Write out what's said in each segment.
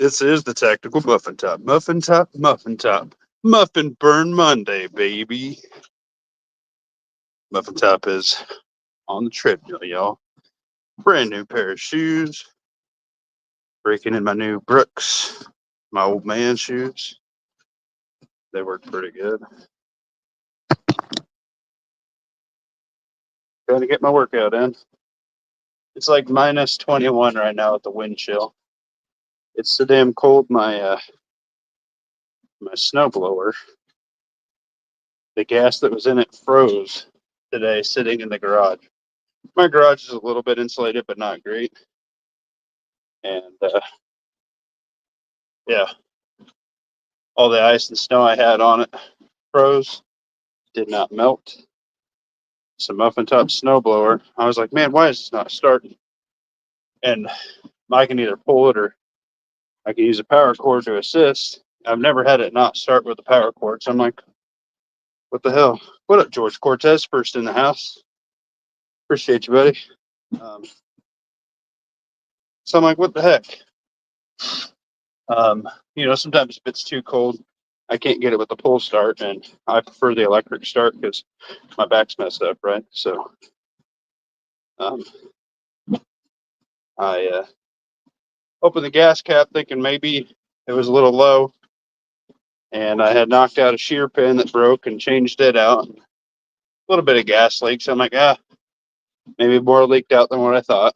This is the Tactical Muffin Top. Muffin Top, Muffin Top. Muffin Burn Monday, baby. Muffin Top is on the treadmill, y'all. Brand new pair of shoes. Breaking in my new Brooks, my old man shoes. They work pretty good. Trying to get my workout in. It's like minus 21 right now with the wind chill. It's so damn cold. My snowblower, the gas that was in it froze today sitting in the garage. My garage is a little bit insulated, but not great. And yeah, all the ice and snow I had on it froze, did not melt. Some Muffin Top snowblower. I was like, man, why is this not starting? And I can either pull it or I can use a power cord to assist. I've never had it not start with a power cord. So I'm like, what the hell? What up, George Cortez? First in the house. Appreciate you, buddy. So I'm like, what the heck? Sometimes if it's too cold, I can't get it with the pull start, and I prefer the electric start because my back's messed up, right? So I opened the gas cap thinking maybe it was a little low, and I had knocked out a shear pin that broke and changed it out. A little bit of gas leak, so I'm like, maybe more leaked out than what I thought.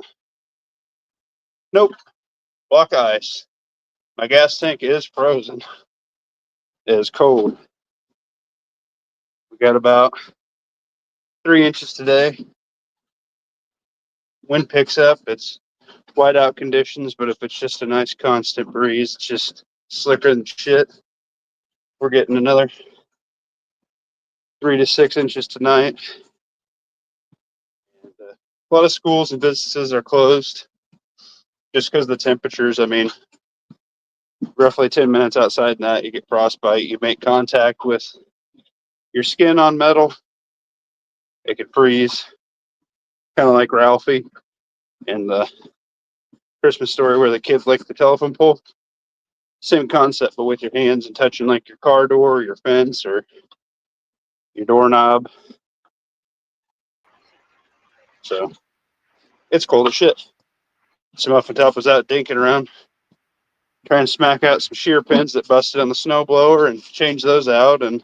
Nope, block of ice. My gas tank is frozen. It is cold. We got about 3 inches today. Wind picks up. It's whiteout conditions, but if it's just a nice constant breeze, it's just slicker than shit. We're getting another 3 to 6 inches tonight. And, a lot of schools and businesses are closed just because of the temperatures. I mean, roughly 10 minutes outside that, you get frostbite. You make contact with your skin on metal, it could freeze, kind of like Ralphie in the Christmas Story where the kid licked the telephone pole. Same concept, but with your hands and touching like your car door or your fence or your doorknob. So it's cold as shit. So Muffin Top was out dinking around, trying to smack out some shear pins that busted on the snowblower and change those out, and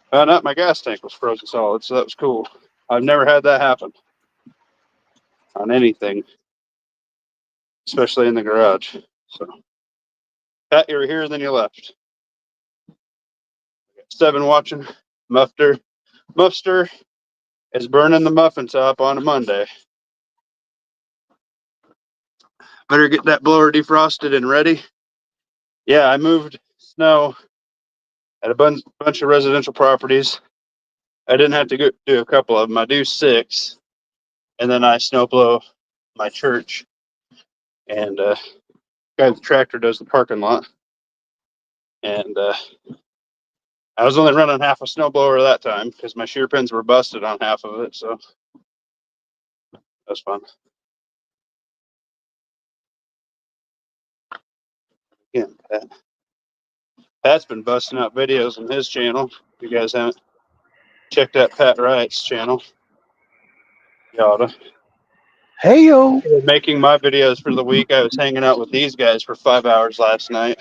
found out my gas tank was frozen solid, so that was cool. I've never had that happen on anything, especially in the garage. So, Pat, you were here, then you left. 7 watching. Muffster is burning the Muffin Top on a Monday. Better get that blower defrosted and ready. Yeah, I moved snow at a bunch of residential properties. I didn't have to do a couple of them. I do 6, and then I snowblow my church. And guy with the tractor does the parking lot. And I was only running half a snowblower that time because my shear pins were busted on half of it. So that was fun. Again, Pat's been busting out videos on his channel. If you guys haven't checked out Pat Wright's channel, you oughta. Hey, yo. Making my videos for the week. I was hanging out with these guys for 5 hours last night.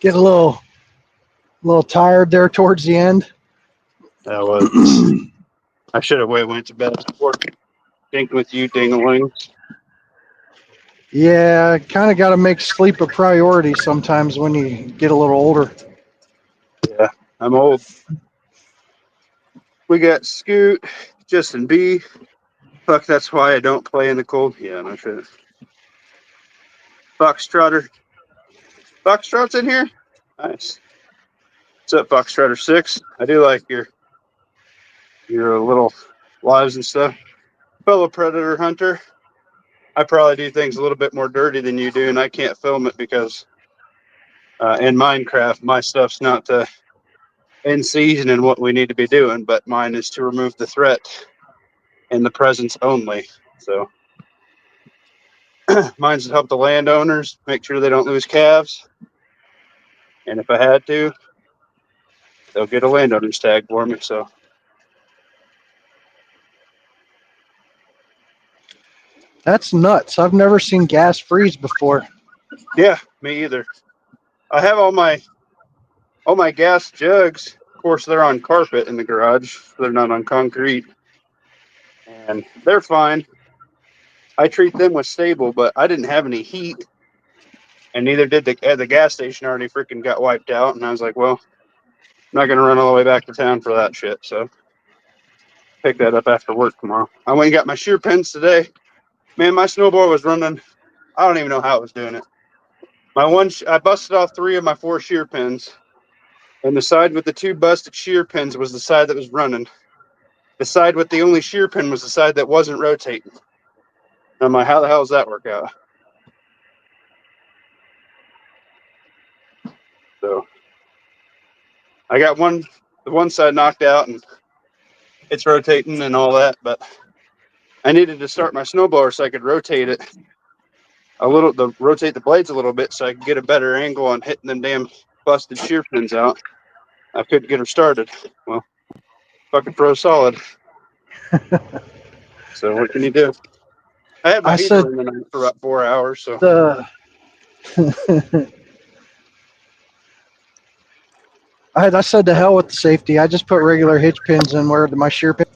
Get a little tired there towards the end. That was. I should have went to bed before dinked with you, dinglings. Yeah, kind of got to make sleep a priority sometimes when you get a little older. Yeah, I'm old. We got Scoot, Justin B. Fuck, that's why I don't play in the cold. Yeah, no shit. Foxtrotter. Foxtrot's in here? Nice. What's up, Foxtrotter 6? I do like your little lives and stuff. Fellow Predator Hunter. I probably do things a little bit more dirty than you do, and I can't film it because in Minecraft, my stuff's not in season and what we need to be doing, but mine is to remove the threat and the presence only. So mine's to help the landowners make sure they don't lose calves. And if I had to, they'll get a landowner's tag for me. So That's nuts. I've never seen gas freeze before. yeah, me either. I have all my gas jugs. Of course, they're on carpet in the garage. They're not on concrete, and they're fine. I treat them with stable, but I didn't have any heat, and neither did the gas station. Already freaking got wiped out, and I was like, well, I'm not gonna run all the way back to town for that shit. So pick that up after work tomorrow. I went and got my shear pins today. Man, my snowblower was running. I don't even know how it was doing it. I busted off 3 of my 4 shear pins, and the side with the 2 busted shear pins was the side that was running. The side with the only shear pin was the side that wasn't rotating. I'm like, how the hell does that work out? So I got the one side knocked out, and it's rotating and all that, but I needed to start my snowblower so I could rotate it rotate the blades a little bit so I could get a better angle on hitting them damn busted shear pins out. I couldn't get her started. Well, fucking froze solid. So what can you do? I had my heater running for about 4 hours. So I said to hell with the safety. I just put regular hitch pins in where my shear pin.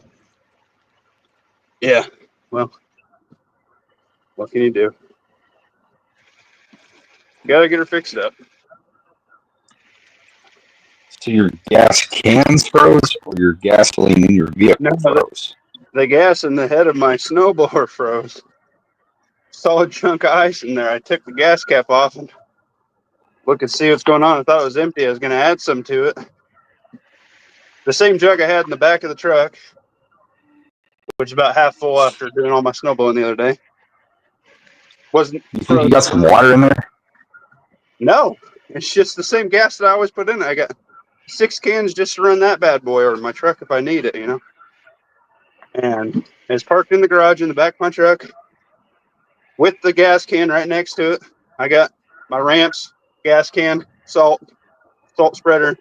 Yeah. Well, what can you do? Gotta get her fixed up. So your gas cans froze, or your gasoline in your vehicle froze? The gas in the head of my snowblower froze. Solid chunk of ice in there. I took the gas cap off and look and see what's going on. I thought it was empty. I was going to add some to it. The same jug I had in the back of the truck, which is about half full after doing all my snowblowing the other day. Wasn't. You think you got some water in there? No, it's just the same gas that I always put in it. I got 6 cans just to run that bad boy or my truck if I need it, And it's parked in the garage in the back of my truck with the gas can right next to it. I got my ramps, gas can, salt spreader,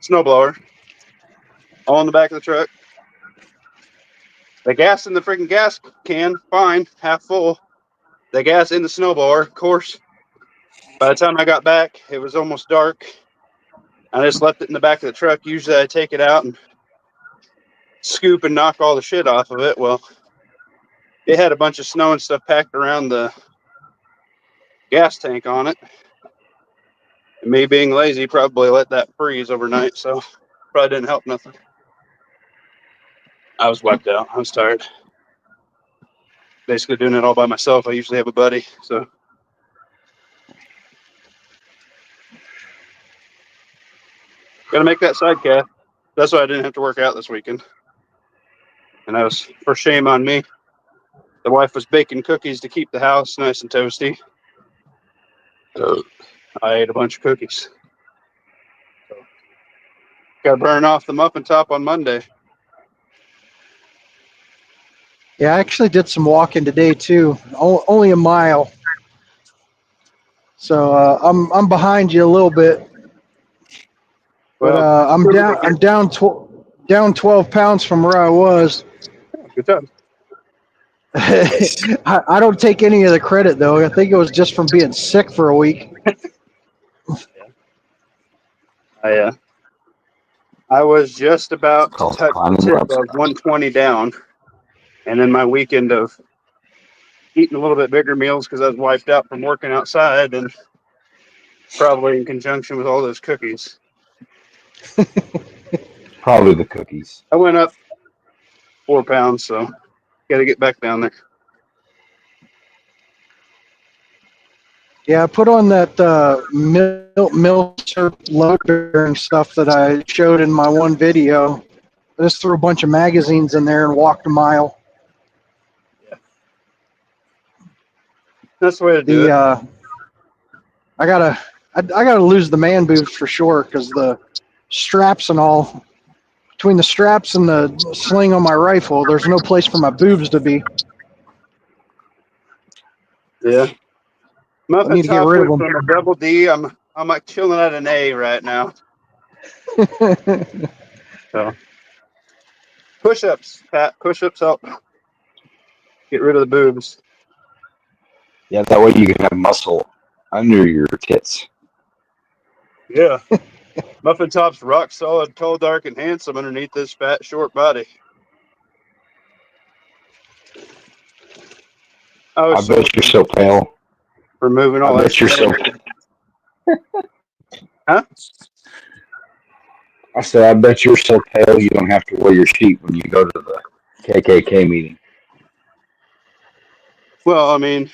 snowblower, all in the back of the truck. The gas in the freaking gas can, fine, half full. The gas in the snowblower, of course. By the time I got back, it was almost dark. I just left it in the back of the truck. Usually I take it out and scoop and knock all the shit off of it. Well, it had a bunch of snow and stuff packed around the gas tank on it. And me being lazy probably let that freeze overnight, so probably didn't help nothing. I was wiped out. I was tired. Basically doing it all by myself. I usually have a buddy, so. Got to make that side cast. That's why I didn't have to work out this weekend. And that was for shame on me. The wife was baking cookies to keep the house nice and toasty. So I ate a bunch of cookies. So, got to burn off the muffin top on Monday. Yeah, I actually did some walking today too. Only a mile. So I'm behind you a little bit. But I'm down 12 pounds from where I was. Good job. I don't take any of the credit though. I think it was just from being sick for a week. I was just about to touch the tip of 120 down, and then my weekend of eating a little bit bigger meals because I was wiped out from working outside, and probably in conjunction with all those cookies. Probably the cookies. I went up 4 pounds, so got to get back down there. Yeah, I put on that milk syrup load bearing stuff that I showed in my one video. I just threw a bunch of magazines in there and walked a mile. Yeah. That's the way to do it. I gotta lose the man boobs for sure because the straps and all, between the straps and the sling on my rifle, there's no place for my boobs to be. I Yeah. Muffin need to get top rid of went them. from a double D. I'm like chilling at an A right now. So push-ups, Pat. Push-ups help get rid of the boobs. Yeah, that way you can have muscle under your tits. Yeah. Muffin top's rock solid, tall, dark, and handsome underneath this fat, short body. I I was so bet you're so pale. removing I all bet you're so. extra hair. Huh? I said, I bet you're so pale you don't have to wear your sheet when you go to the KKK meeting. Well, I mean,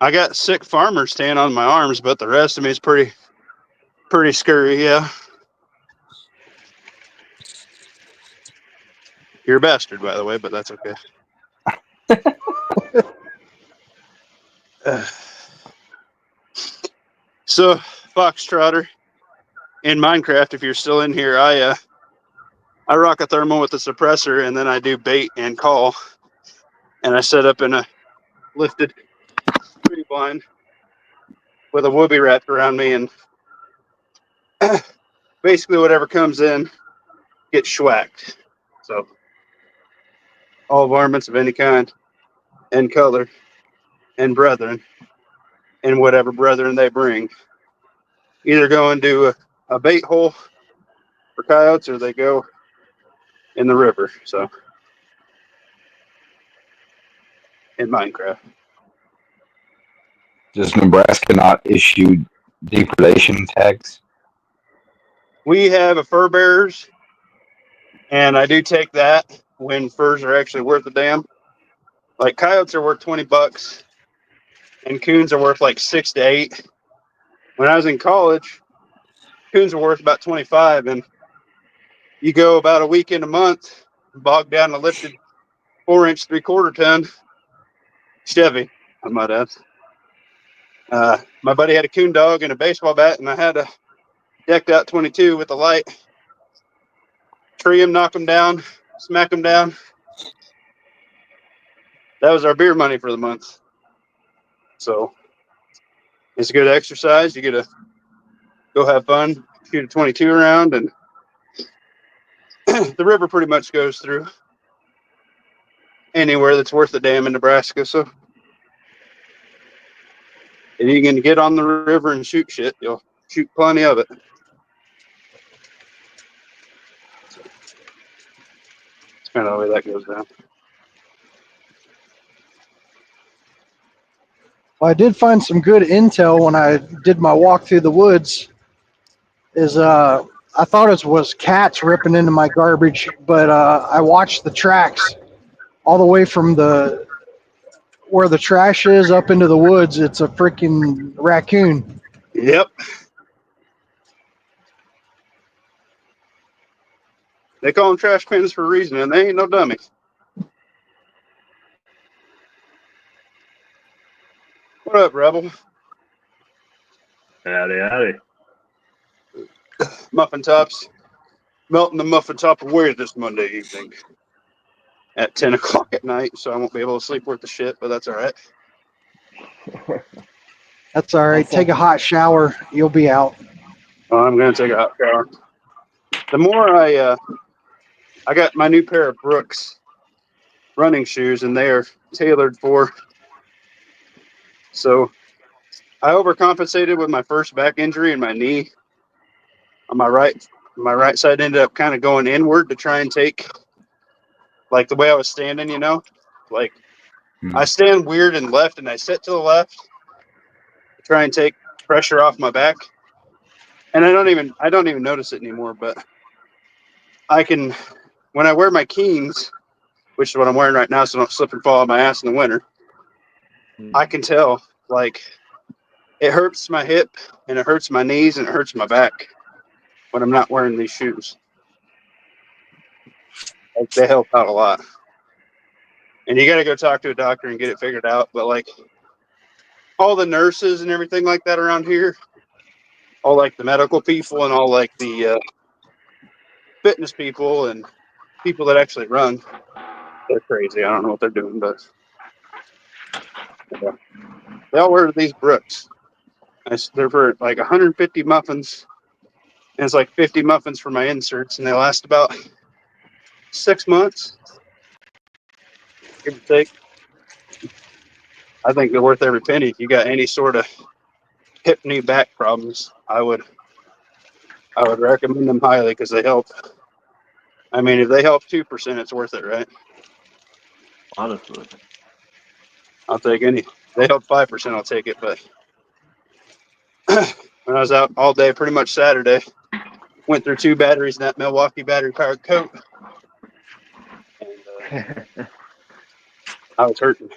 I got sick farmer tan on my arms, but the rest of me is pretty scurry. Yeah. You're a bastard, by the way, but that's okay. So, Foxtrotter, in Minecraft, if you're still in here, I rock a thermal with a suppressor, and then I do bait and call, and I set up in a lifted tree blind with a whoopee wrapped around me, and basically whatever comes in gets schwacked. So, all varmints of any kind and color and brethren and whatever brethren they bring either go into a bait hole for coyotes or they go in the river. So, in Minecraft. Does Nebraska not issue depredation tags? We have a fur bearers, and I do take that when furs are actually worth a damn. Like coyotes are worth $20, and coons are worth like 6 to 8. When I was in college, coons were worth about 25, and you go about a week in a month, bog down a lifted 4-inch 3/4 ton Chevy, I might add. My buddy had a coon dog and a baseball bat, and I had a decked out 22 with a light. Tree him, knock him down, smack him down. That was our beer money for the month. So it's a good exercise. You get to go have fun, shoot a 22 around, and the river pretty much goes through anywhere that's worth a damn in Nebraska. So if you can get on the river and shoot shit, you'll shoot plenty of it. So it's kind of the way that goes down. Well, I did find some good intel when I did my walk through the woods. I thought it was cats ripping into my garbage, but I watched the tracks all the way from where the trash is up into the woods. It's a freaking raccoon. Yep. They call them trash cans for a reason, and they ain't no dummies. What up, Rebel? Howdy, howdy. Muffin Tops. Melting the muffin top away this Monday evening at 10 o'clock at night, so I won't be able to sleep worth the shit, but that's all right. That's all right. Take a hot shower. You'll be out. I'm going to take a hot shower. The more I got my new pair of Brooks running shoes, and they are tailored for. So I overcompensated with my first back injury in my knee. On my right side ended up kind of going inward to try and take, like the way I was standing, you know, like I stand weird and left, and I sit to the left to try and take pressure off my back. And I don't even notice it anymore, but I can, when I wear my Keens, which is what I'm wearing right now, so I don't slip and fall on my ass in the winter, I can tell, like, it hurts my hip, and it hurts my knees, and it hurts my back when I'm not wearing these shoes. Like, they help out a lot. And you got to go talk to a doctor and get it figured out. But, like, all the nurses and everything like that around here, all, like, the medical people and all, like, the fitness people and people that actually run, they're crazy. I don't know what they're doing, but They all wear these Brooks. They're for like 150 muffins, and it's like 50 muffins for my inserts, and they last about 6 months, give or take. I think they're worth every penny. If you got any sort of hip, knee, back problems, I would recommend them highly because they help. I mean, if they help 2%, it's worth it, right? Honestly. I'll take any. They help 5%, I'll take it. But when I was out all day, pretty much Saturday, went through 2 batteries in that Milwaukee battery-powered coat, and I was hurting.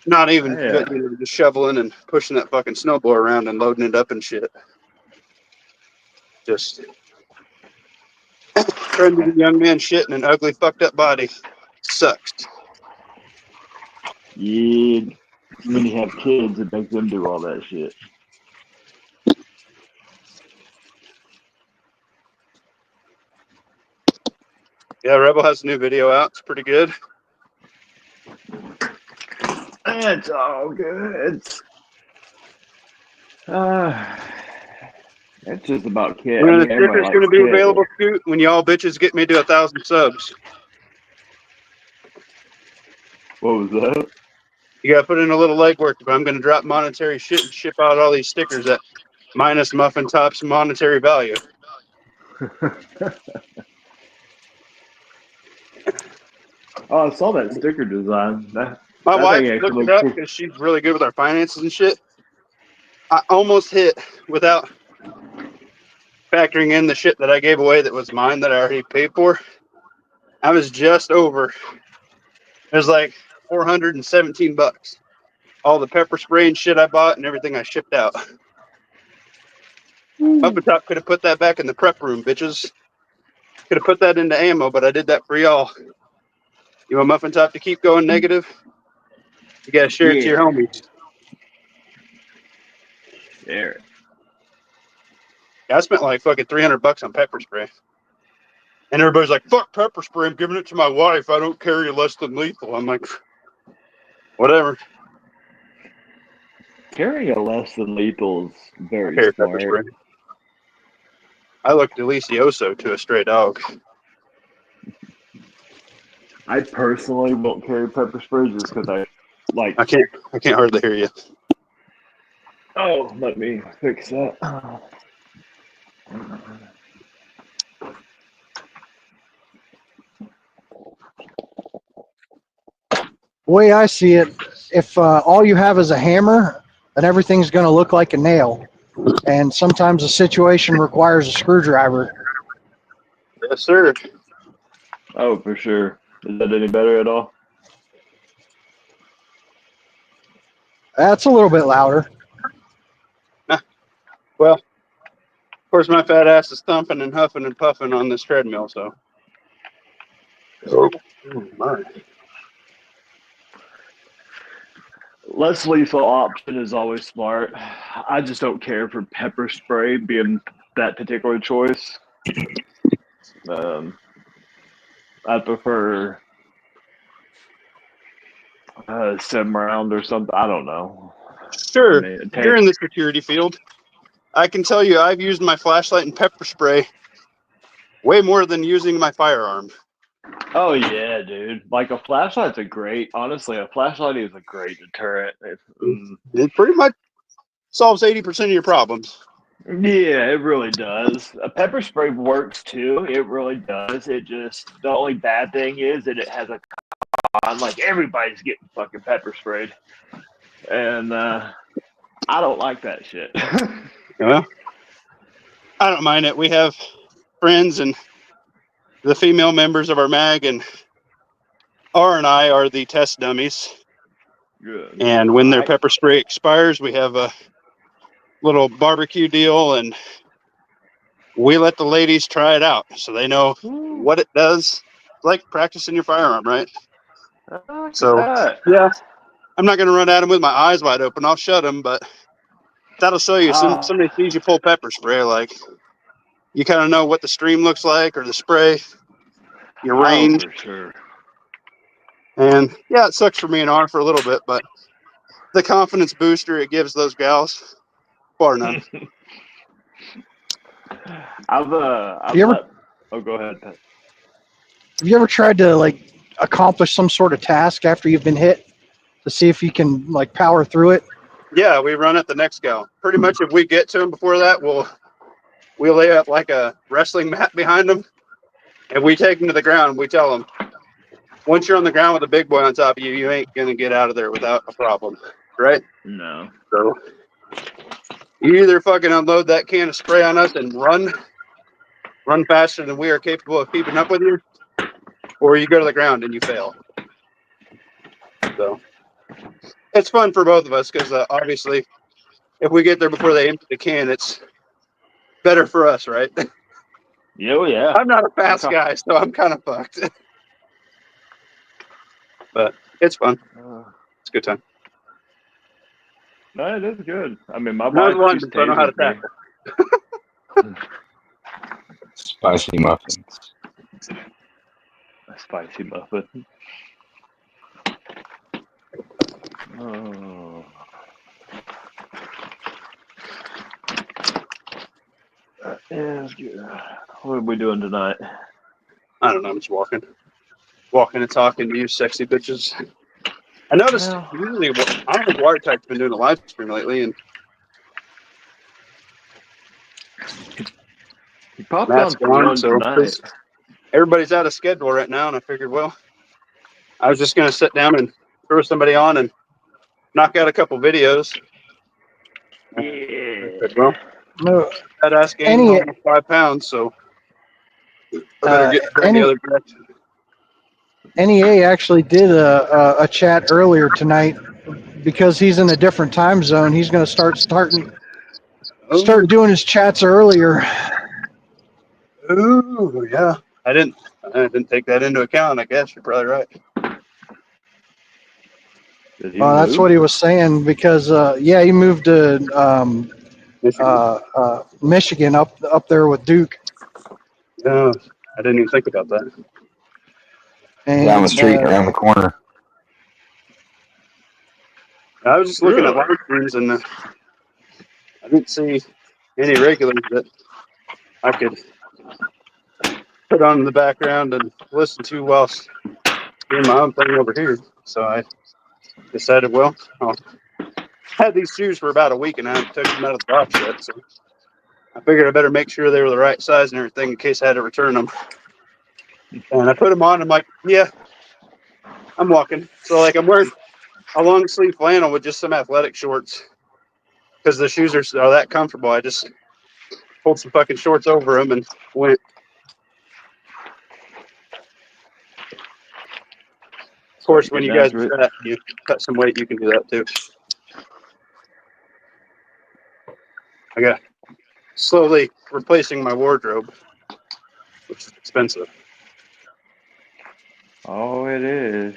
Not even Yeah. just shoveling and pushing that fucking snowblower around and loading it up and shit. Just trying to be a young man shit in an ugly, fucked up body sucks. Yeah. When you have kids, it makes them do all that shit. Yeah, Rebel has a new video out. It's pretty good. It's all good. It's just about kids. When the sticker's going to be available, Scoot, when y'all bitches get me to 1,000 subs. What was that? You got to put in a little legwork. If I'm going to drop monetary shit and ship out all these stickers at minus Muffin Top's monetary value. Oh, I saw that sticker design. My wife thing actually looked it looks up cool. because she's really good with our finances and shit. I almost hit without factoring in the shit that I gave away that was mine that I already paid for. I was just over. It was like $417. All the pepper spray and shit I bought and everything I shipped out. Muffin Top could have put that back in the prep room, bitches. Could have put that into ammo, but I did that for y'all. You want Muffin Top to keep going negative? You gotta share it to your homies. There. I spent like fucking $300 on pepper spray. And everybody's like, fuck pepper spray, I'm giving it to my wife. I don't carry less than lethal. I'm like, whatever. Carrying a less than lethal is very Carry pepper smart. spray. I look delicioso to a stray dog. I personally won't carry pepper spray just because I like. I can't hardly hear you. Oh, let me fix that. The way I see it, if all you have is a hammer, then everything's going to look like a nail. And sometimes a situation requires a screwdriver. Yes, sir. Oh, for sure. Is that any better at all? That's a little bit louder. Well, of course, my fat ass is thumping and huffing and puffing on this treadmill, so. Oh, my. Less lethal option is always smart. I just don't care for pepper spray being that particular choice. I prefer 7 round or something. I don't know. Sure, I mean, you're in the security field. I can tell you I've used my flashlight and pepper spray way more than using my firearm. Oh yeah, dude! Like a flashlight's honestly, a flashlight is a great deterrent. It pretty much solves 80% of your problems. Yeah, it really does. A pepper spray works too. It really does. The only bad thing is that it has a con. Like everybody's getting fucking pepper sprayed, and I don't like that shit. Well, I don't mind it. We have friends and the female members of our mag, and R and I are the test dummies. Good. And when their pepper spray expires, we have a little barbecue deal, and we let the ladies try it out so they know what it does. It's like practicing your firearm, right? So, yeah, I'm not going to run at them with my eyes wide open. I'll shut them, but that'll show you. Somebody sees you pull pepper spray, like you kind of know what the stream looks like or the spray, your range. For sure. And yeah, it sucks for me and R for a little bit, but the confidence booster it gives those gals, bar none. I've You ever- let- oh, go ahead. Pat. Have you ever tried to like accomplish some sort of task after you've been hit to see if you can like power through it? Yeah, we run at the next gal. Pretty much, if we get to them before that, we'll lay up like a wrestling mat behind them, and we take them to the ground. We tell them, once you're on the ground with a big boy on top of you, you ain't gonna get out of there without a problem, right? No. So you either fucking unload that can of spray on us and run faster than we are capable of keeping up with you, or you go to the ground and you fail. So it's fun for both of us because obviously, if we get there before they empty the can, it's better for us, right? Yeah, yeah. I'm not a fast Okay. guy, so I'm kind of fucked. But it's fun. It's a good time. No, it is good. I mean, my Not wife, one, she but I know stays how to with me. tackle. Spicy muffins. A spicy muffin. Oh. That is good. What are we doing tonight? I don't know. I'm just walking and talking to you, sexy bitches. I noticed Well, usually I don't think Watertight's been doing a live stream lately, and he popped Matt's on for gone, one so tonight. everybody's out of schedule right now. And I figured, well, I was just gonna sit down and throw somebody on and knock out a couple videos. I said, Yeah. well, No, that ass gained Any- almost 5 pounds, so I better get in any- the other direction. NEA actually did a chat earlier tonight because he's in a different time zone. He's going to start doing his chats earlier. Ooh, yeah. I didn't take that into account. I guess you're probably right. Did he That's move? what he was saying because he moved to Michigan up there with Duke. No, I didn't even think about that. And, Down the street, around the corner. I was just looking at Really? live streams and I didn't see any regulars that I could put on in the background and listen to whilst doing my own thing over here. So I decided, well, I had these shoes for about a week and I haven't took them out of the box yet. So I figured I better make sure they were the right size and everything in case I had to return them. And I put them on. I'm like, yeah, I'm walking. So like I'm wearing a long sleeve flannel with just some athletic shorts because the shoes are that comfortable. I just pulled some fucking shorts over them and went. Of course, when you guys Accurate. are fat, you cut some weight, you can do that too. I got slowly replacing my wardrobe, which is expensive. Oh, it is.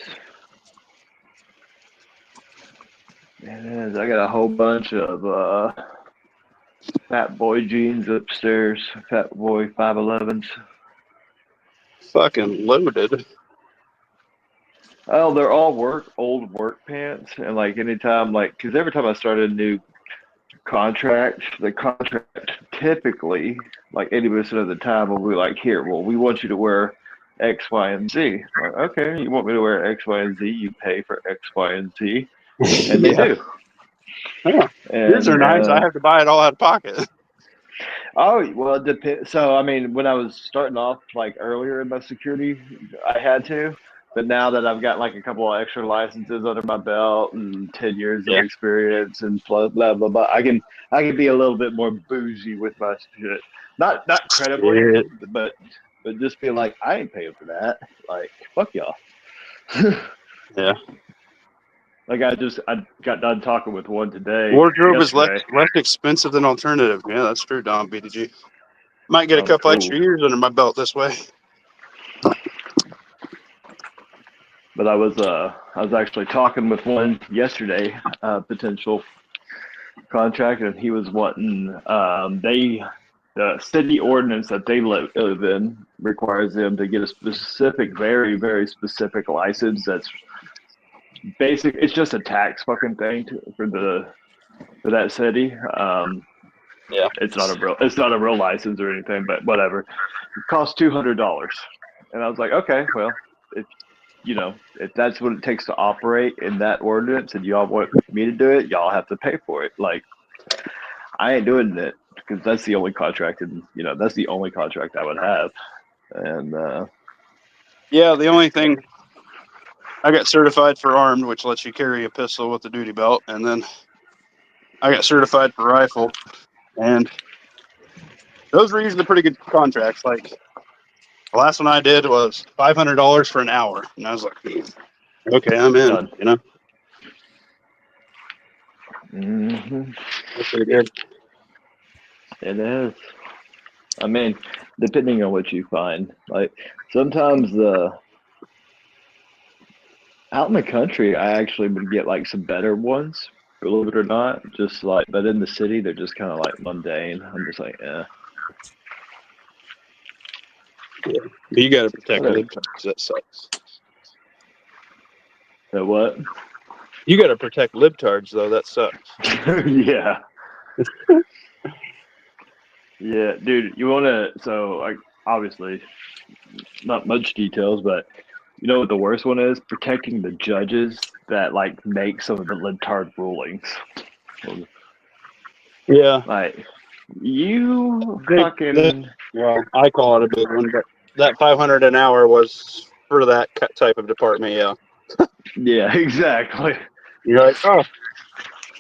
It is. I got a whole bunch of Fat Boy jeans upstairs. Fat Boy 511s. Fucking loaded. Oh, they're all old work pants, and like anytime, like, because every time I start a new contract, the contract typically, like 80% of the time, will be like, here, well, we want you to wear X, Y, and Z. Like, okay, you want me to wear X, Y, and Z? You pay for X, Y, and Z, and they do. Yeah. And, Yours are nice. I have to buy it all out of pocket. Oh, well, it depends. So, I mean, when I was starting off like earlier in my security, I had to. But now that I've got like a couple of extra licenses under my belt and 10 years Yeah. of experience and blah blah blah blah, I can be a little bit more bougie with my shit. Not credibly, Shit. but just be like, I ain't paying for that. Like, fuck y'all. Yeah. Like I got done talking with one today. Wardrobe is yesterday. less expensive than alternative. Yeah, that's true, Don BDG. Might get a Oh, couple cool. extra years under my belt this way. But I was actually talking with one yesterday, potential contract, and he was wanting the city ordinance that they live in requires them to get a specific, very, very specific license that's basic. It's just a tax fucking thing for that city. Yeah. It's not a real license or anything, but whatever. It costs $200, and I was like, okay, well, if that's what it takes to operate in that ordinance, and y'all want me to do it, y'all have to pay for it. Like, I ain't doing it because that's the only contract, and that's the only contract I would have, and Yeah, the only thing, I got certified for armed, which lets you carry a pistol with a duty belt, and then I got certified for rifle, and those were usually pretty good contracts. Like, the last one I did was $500 for an hour, and I was like, okay, I'm in. done. You know, Mm-hmm. that's pretty good. It is. I mean, depending on what you find, like sometimes out in the country, I actually would get like some better ones, believe it or not. Just like, but in the city, they're just kind of like mundane. I'm just like, You got to protect Whatever. libtards. That sucks. So what? You got to protect libtards, though. That sucks. Yeah. Yeah, dude, you want to, so like, obviously, not much details, but you know what the worst one is? Protecting the judges that like make some of the libtard rulings. Yeah. Like, you They- fucking, Well, I call it a big one, but that 500 an hour was for that type of department. Yeah. yeah, exactly. You're like, oh,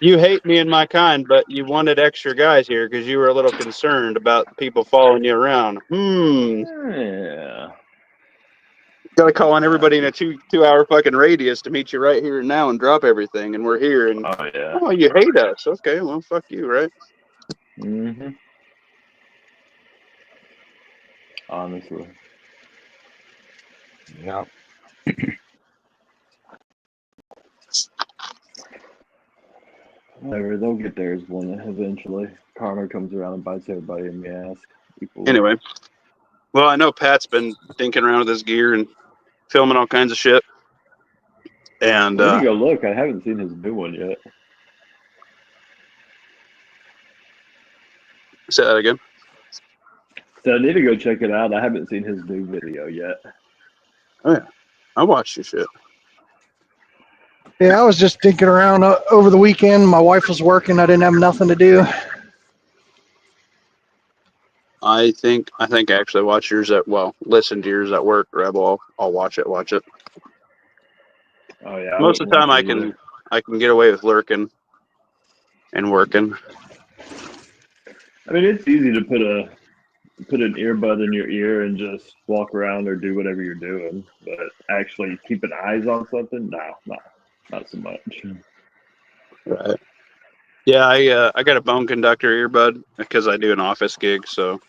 you hate me and my kind, but you wanted extra guys here because you were a little concerned about people following you around. Yeah. Got to call on everybody in a two-hour fucking radius to meet you right here and now and drop everything, and we're here. And Oh, yeah. oh, you hate us? Okay, well, fuck you, right? Mm-hmm. Honestly. Yeah. Whatever, they'll get theirs one eventually. Karma comes around and bites everybody in the ass. Equally. Anyway, well, I know Pat's been dinking around with his gear and filming all kinds of shit. And We need to go look. I haven't seen his new one yet. say that again. So I need to go check it out. I haven't seen his new video yet. I watched your shit. Yeah, I was just dinking around over the weekend. My wife was working. I didn't have nothing to do. I think I actually watch yours listen to yours at work, Rebel. I'll watch it. Oh yeah. Most of the time I can get away with lurking and working. I mean, it's easy to put an earbud in your ear and just walk around or do whatever you're doing, but actually keeping eyes on something, no, not so much. Right. Yeah, I got a bone conductor earbud because I do an office gig, so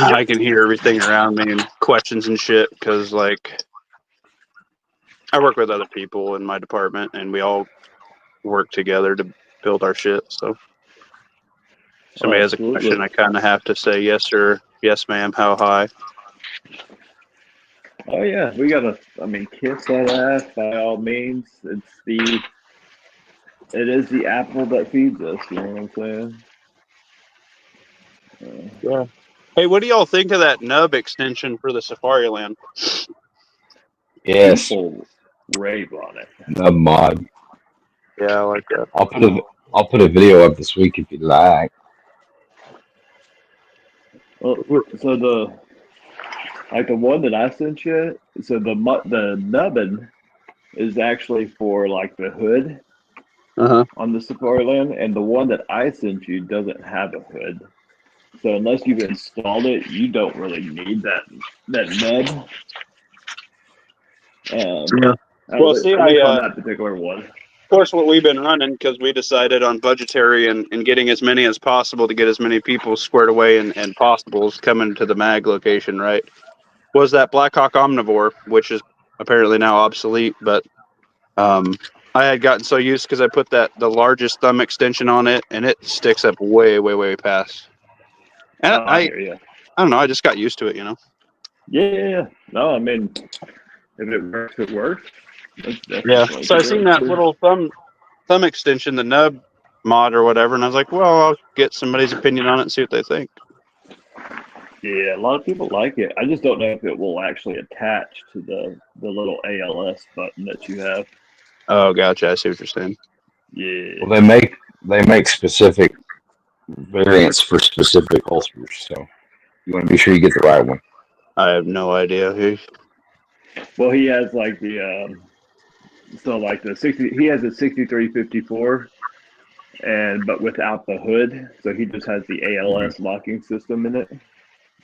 I can hear everything around me and questions and shit. Because like I work with other people in my department, and we all work together to build our shit. So if somebody has a question, I kind of have to say yes sir, yes ma'am, how high. Oh yeah, we gotta. I mean, kiss that ass by all means. It is the apple that feeds us. You know what I'm saying? Yeah. Hey, what do y'all think of that nub extension for the Safari Land? Yes. People rave on it. The mod. Yeah, I like that. I'll put a video up this week if you'd like. Well, so the one that I sent you. So the nubbin is actually for like the hood on the Safari Land, and the one that I sent you doesn't have a hood. So unless you've installed it, you don't really need that nub. Yeah. Well, see, at least on that particular one. Of course, what we've been running, because we decided on budgetary and getting as many as possible to get as many people squared away and possibles coming to the mag location, right? Was that Blackhawk Omnivore, which is apparently now obsolete, but I had gotten so used because I put the largest thumb extension on it, and it sticks up way past. And I hear you. I don't know, I just got used to it, you know. Yeah. No, I mean, if it works, it works. That's Yeah. definitely So I seen that little thumb extension, the nub mod or whatever, and I was like, well, I'll get somebody's opinion on it and see what they think. Yeah, a lot of people like it. I just don't know if it will actually attach to the little ALS button that you have. Oh, gotcha. I see what you're saying. Yeah. Well, they make specific variants for specific holsters, so you want to be sure you get the right one. I have no idea. Well, he has like the so like the 60. He has a 6354, and but without the hood, so he just has the ALS locking system in it.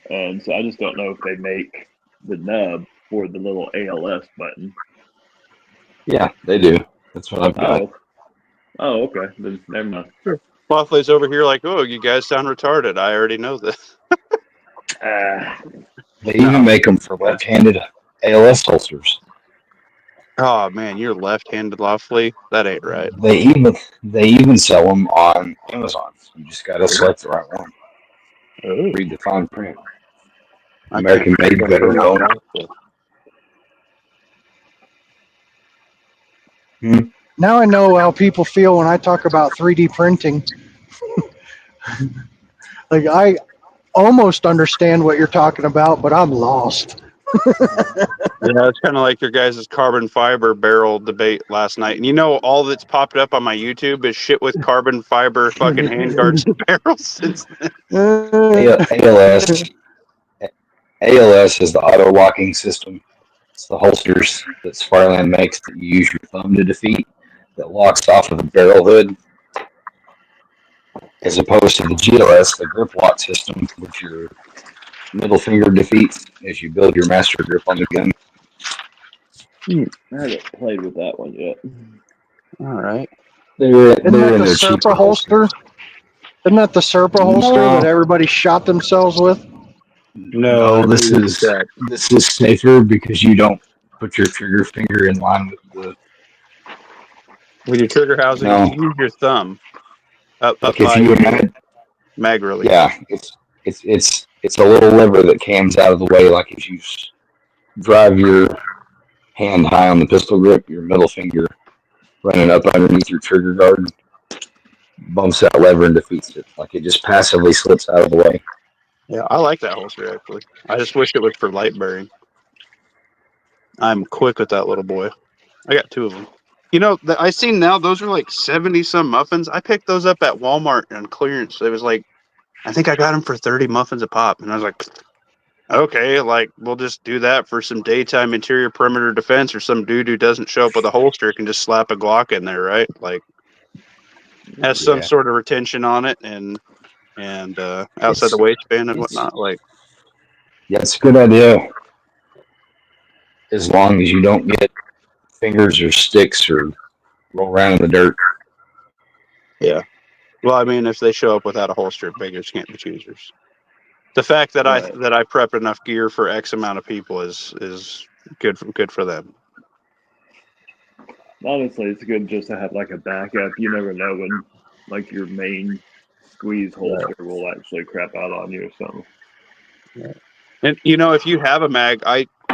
And so I just don't know if they make the nub for the little ALS button. Yeah, they do. That's what I've got. Oh, okay. Then never mind. Waffley's over here like, oh, you guys sound retarded. I already know this. They even make them for left-handed ALS holsters. Oh man, you're left-handed, Waffley. That ain't right. They even sell them on Amazon. You just got to select the right one. Oh. Read the fine print. American made, better known. Now I know how people feel when I talk about 3D printing. Like, I almost understand what you're talking about, but I'm lost. Yeah, it's kind of like your guys' carbon fiber barrel debate last night. And you know, all that's popped up on my YouTube is shit with carbon fiber fucking handguards and barrels since then. ALS is the auto locking system. It's the holsters that Sparland makes that you use your thumb to defeat that locks off of the barrel hood, as opposed to the GLS, the grip lock system, which your middle finger defeats as you build your master grip on the gun. I haven't played with that one yet. All right. They're Isn't that in the their Serpa cheaper holster? Isn't that the Serpa holster that everybody shot themselves with? No, this is safer because you don't put your trigger finger in line with your trigger housing. No. You use your thumb up like if by you your mag release. Yeah, it's a little lever that cams out of the way. Like if you drive your hand high on the pistol grip, your middle finger running up underneath your trigger guard bumps that lever and defeats it. Like it just passively slips out of the way. Yeah, I like that holster actually. I just wish it was for light bearing. I'm quick with that little boy. I got two of them. You know, I seen now those are like 70 some muffins. I picked those up at Walmart on clearance. It was like, I think I got them for 30 muffins a pop. And I was like, okay, like we'll just do that for some daytime interior perimeter defense, or some dude who doesn't show up with a holster can just slap a Glock in there, right? Like has some sort of retention on it and outside the waistband and whatnot. Like, yeah, it's a good idea as long as you don't get fingers or sticks or roll around in the dirt. yeah. Well, I mean, if they show up without a holster, beggars can't be choosers. The fact that I prep enough gear for X amount of people is good for them. Honestly, it's good just to have like a backup. You never know when like your main squeeze holster will actually crap out on you or something. Yeah. And you know, if you have a mag,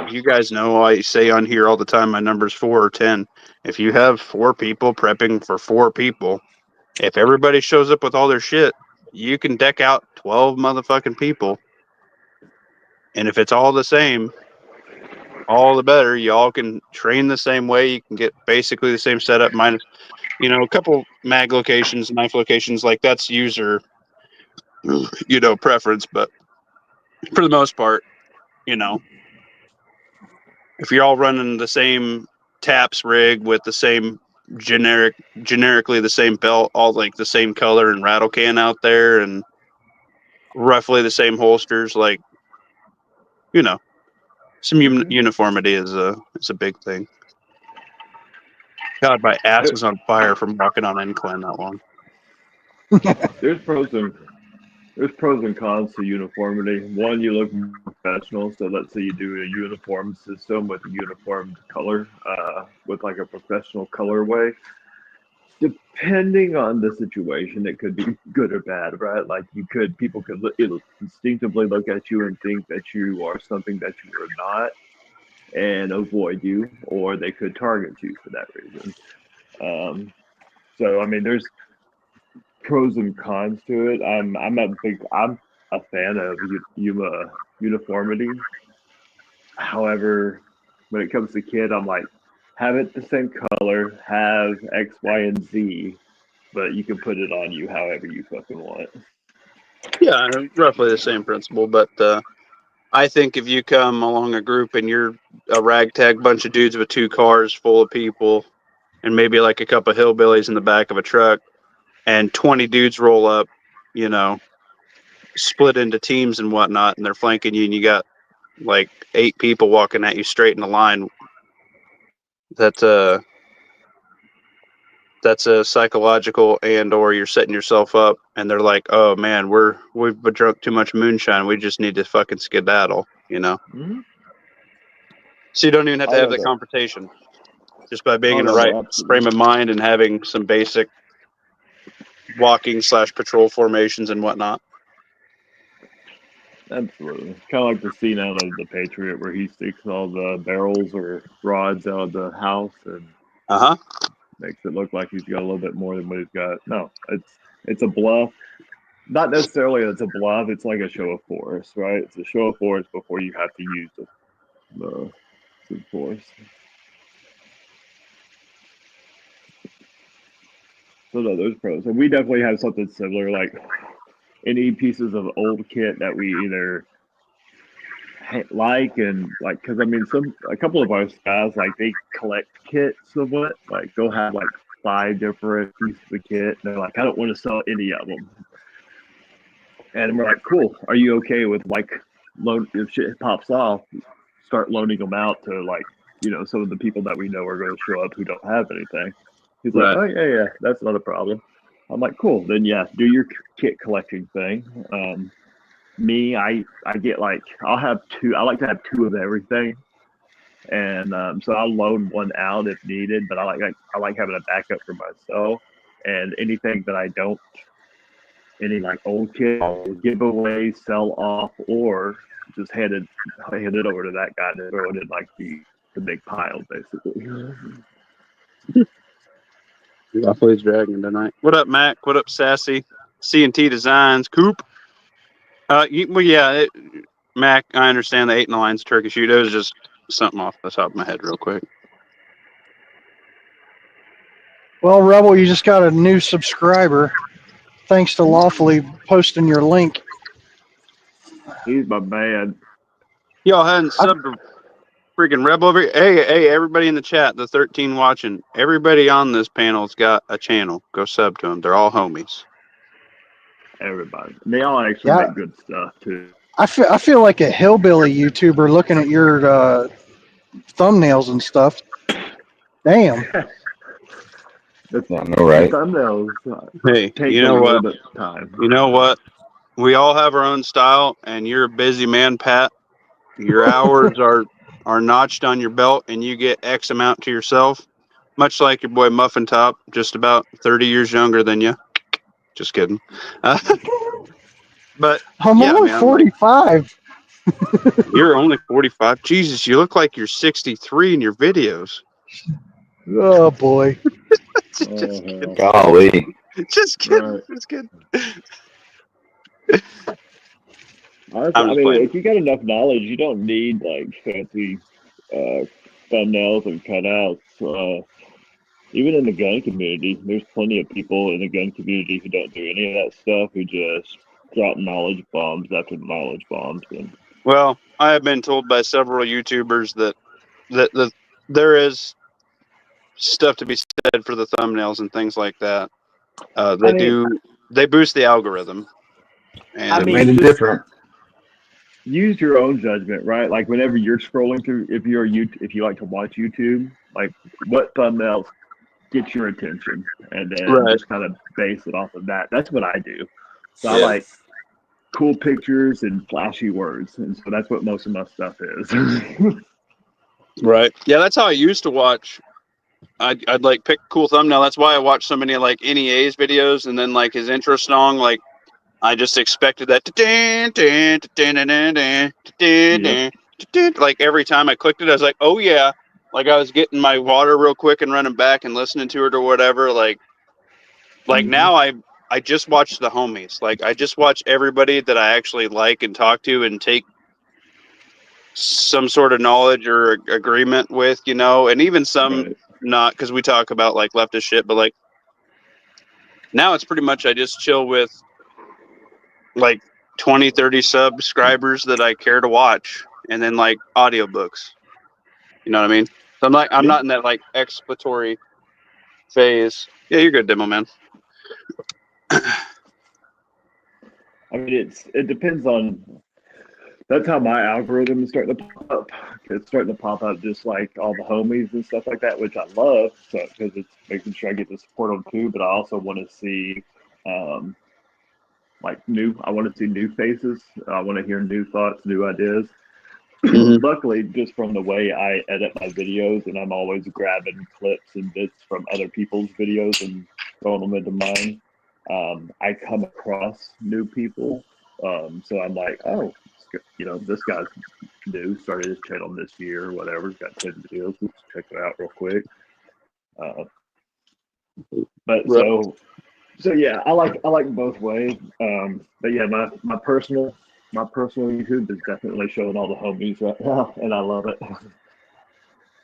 you guys know I say on here all the time my number's 4 or 10. If you have 4 people prepping for 4 people, if everybody shows up with all their shit, you can deck out 12 motherfucking people. And if it's all the same, all the better. You all can train the same way. You can get basically the same setup, minus, you know, a couple mag locations, knife locations, like that's user, you know, preference. But for the most part, you know, if you're all running the same taps rig with the same generically the same belt, all like the same color and rattle can out there, and roughly the same holsters, like, you know, some uniformity is a big thing. God, my ass is on fire from walking on incline that long. There's pros and cons to uniformity. One, you look professional. So let's say you do a uniform system with a uniformed color, with like a professional colorway. Depending on the situation, it could be good or bad, right? Like people could instinctively look at you and think that you are something that you are not. and avoid you, or they could target you for that reason. So I mean, there's pros and cons to it. I'm a fan of uniformity. However, when it comes to kid, I'm like, have it the same color, have X, Y, and Z, but you can put it on you however you fucking want. Yeah, roughly the same principle, but I think if you come along a group and you're a ragtag bunch of dudes with 2 cars full of people and maybe like a couple of hillbillies in the back of a truck and 20 dudes roll up, you know, split into teams and whatnot, and they're flanking you and you got like 8 people walking at you straight in a line, that's a psychological, and or you're setting yourself up and they're like, oh man, we've drunk too much moonshine, we just need to fucking skedaddle, you know. Mm-hmm. So you don't even have to Oh, have no, that no. confrontation, just by being Oh, in the no, right no, absolutely. frame of mind and having some basic walking / patrol formations and whatnot. Absolutely. Kind of like the scene out of The Patriot where he sticks all the barrels or rods out of the house and makes it look like he's got a little bit more than what he's got. No, it's a bluff. Not necessarily it's a bluff. It's like a show of force, right? It's a show of force before you have to use the force. So no, there's pros, and we definitely have something similar. Like any pieces of old kit that we either like and like, because I mean, a couple of our guys like they collect kits of what, like they'll have like 5 different pieces of kit. And they're like, I don't want to sell any of them. And we're like, cool. Are you okay with like if shit pops off, start loaning them out to like, you know, some of the people that we know are going to show up who don't have anything. He's like, Right. oh yeah, that's not a problem. I'm like, cool. Then yeah, do your kit collecting thing. Me, I get like I'll have 2. I like to have 2 of everything, and so I'll loan one out if needed. But I like having a backup for myself. And anything that I don't, any like old kit, I'll give away, sell off, or just hand it over to that guy to throw it in like the big pile, basically. Roughly's dragging tonight. What up, Mac? What up, Sassy? C&T Designs, Coop. Mac, I understand the 8 in the lines turkey shoot. It was just something off the top of my head real quick. Well, Rebel, you just got a new subscriber. Thanks to Lawfully posting your link. He's my man. Y'all hadn't subbed to freaking Rebel over here? Hey, everybody in the chat, the 13 watching, everybody on this panel's got a channel. Go sub to them. They're all homies. Everybody. They all actually make good stuff too. I feel like a hillbilly YouTuber looking at your thumbnails and stuff. Damn. I know, right? Thumbnails Hey, take you know a little what? bit of time. You know what? We all have our own style, and you're a busy man, Pat. Your hours are notched on your belt, and you get X amount to yourself. Much like your boy Muffin Top, just about 30 years younger than you. Just kidding. But I'm only 45. You're only 45. Jesus, you look like you're 63 in your videos. Oh boy. Just kidding. Golly. Just kidding. Right. Just kidding. Honestly, if you got enough knowledge, you don't need like fancy thumbnails and cutouts. Even in the gun community, there's plenty of people in the gun community who don't do any of that stuff, who just drop knowledge bombs after knowledge bombs. Well, I have been told by several YouTubers that there is stuff to be said for the thumbnails and things like that. They boost the algorithm. And Made it different. Use your own judgment, right? Like whenever you're scrolling through, if you like to watch YouTube, like what thumbnails get your attention, and then just kind of base it off of that. That's what I do. So I like cool pictures and flashy words, and so that's what most of my stuff is. Right. Yeah, that's how I used to watch. I'd like pick a cool thumbnail. That's why I watch so many like NEA's videos, and then like his intro song, like I just expected that. like every time I clicked it, I was like, oh yeah. Like I was getting my water real quick and running back and listening to it or whatever. Like now I just watch the homies. Like I just watch everybody that I actually like and talk to and take some sort of knowledge or agreement with, you know, and even some Right. not, because we talk about like leftist shit, but like now it's pretty much I just chill with like 20, 30 subscribers that I care to watch, and then like audiobooks. You know what I mean? So I'm not in that like exploratory phase. Yeah, you're good, demo man. I mean, it depends on. That's how my algorithm is starting to pop up. It's starting to pop up just like all the homies and stuff like that, which I love. So because it's making sure I get the support on too, but I also want to see, like new. I want to see new faces. I want to hear new thoughts, new ideas. Mhm. Luckily, just from the way I edit my videos, and I'm always grabbing clips and bits from other people's videos and throwing them into mine. I come across new people, so I'm like, oh, you know, this guy's new, started his channel this year or whatever. He's got 10 videos. Let's check it out real quick. But Right. so yeah, I like both ways. But yeah, my personal YouTube is definitely showing all the homies right now, and I love it.